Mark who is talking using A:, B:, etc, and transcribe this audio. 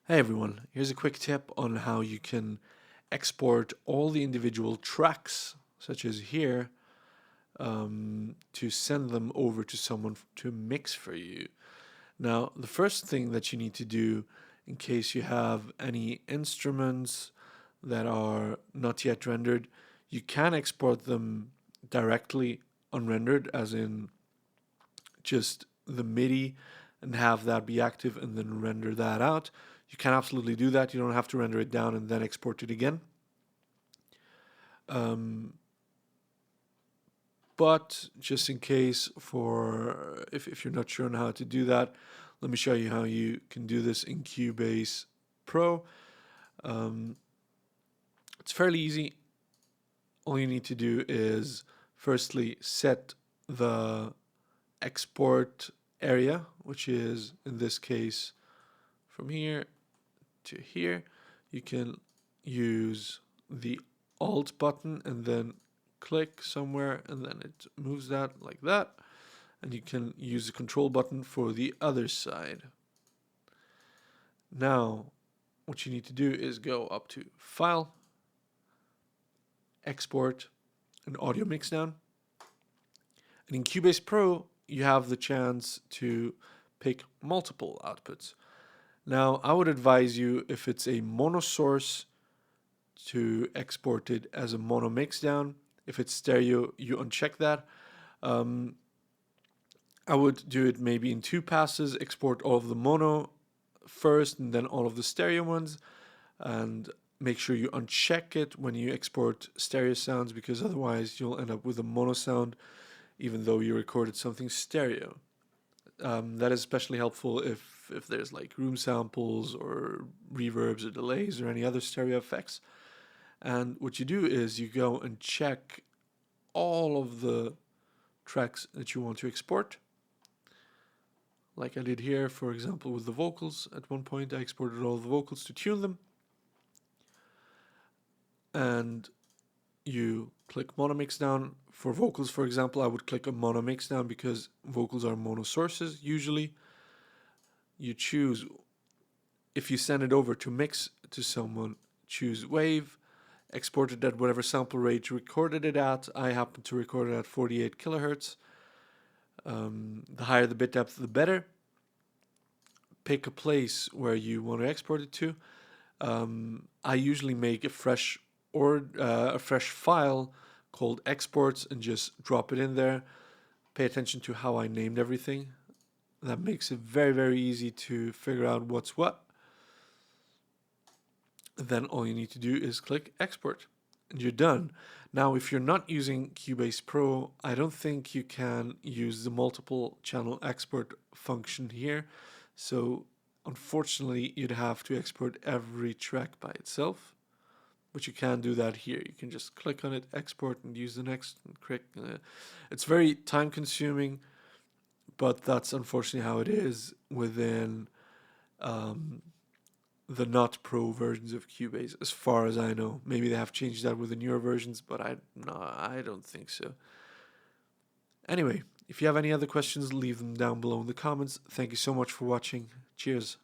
A: Hey everyone, here's a quick tip on how you can export all the individual tracks, such as here, to send them over to someone to mix for you. Now, the first thing that you need to do, in case you have any instruments that are not yet rendered, you can export them directly unrendered, as in just the MIDI, and have that be active and then render that out. You can absolutely do that. You don't have to render it down and then export it again. But just in case, for if you're not sure on how to do that, let me show you how you can do this in Cubase Pro. It's fairly easy. All you need to do is firstly set the export area, which is in this case from here to here. You can use the Alt button and then click somewhere, and then it moves that like that. And you can use the Control button for the other side. Now, what you need to do is go up to File, Export, and Audio Mixdown. And in Cubase Pro, you have the chance to pick multiple outputs. Now, I would advise you, if it's a mono source, to export it as a mono mixdown. If it's stereo, you uncheck that. I would do it maybe in 2 passes, export all of the mono first and then all of the stereo ones, and make sure you uncheck it when you export stereo sounds, because otherwise you'll end up with a mono sound even though you recorded something stereo. That is especially helpful if there's like room samples or reverbs or delays or any other stereo effects. And what you do is you go and check all of the tracks that you want to export. Like I did here, for example, with the vocals. At one point I exported all the vocals to tune them. And you click mono mixdown. For vocals, for example, I would click a mono mixdown because vocals are mono sources usually. You choose, if you send it over to mix to someone, choose wave, export it at whatever sample rate you recorded it at. I happen to record it at 48 kilohertz. The higher the bit depth, the better. Pick a place where you want to export it to. I usually make a fresh file called exports and just drop it in there. Pay attention to how I named everything. That makes it very, very easy to figure out what's what. Then all you need to do is click export and you're done. Now, if you're not using Cubase Pro, I don't think you can use the multiple channel export function here. So unfortunately, you'd have to export every track by itself. But you can do that here. You can just click on it, export, and use the next, and click. It's very time consuming, but that's unfortunately how it is within the not pro versions of Cubase, as far as I know. Maybe they have changed that with the newer versions, but I don't think so. Anyway, if you have any other questions, leave them down below in the comments. Thank you so much for watching. Cheers.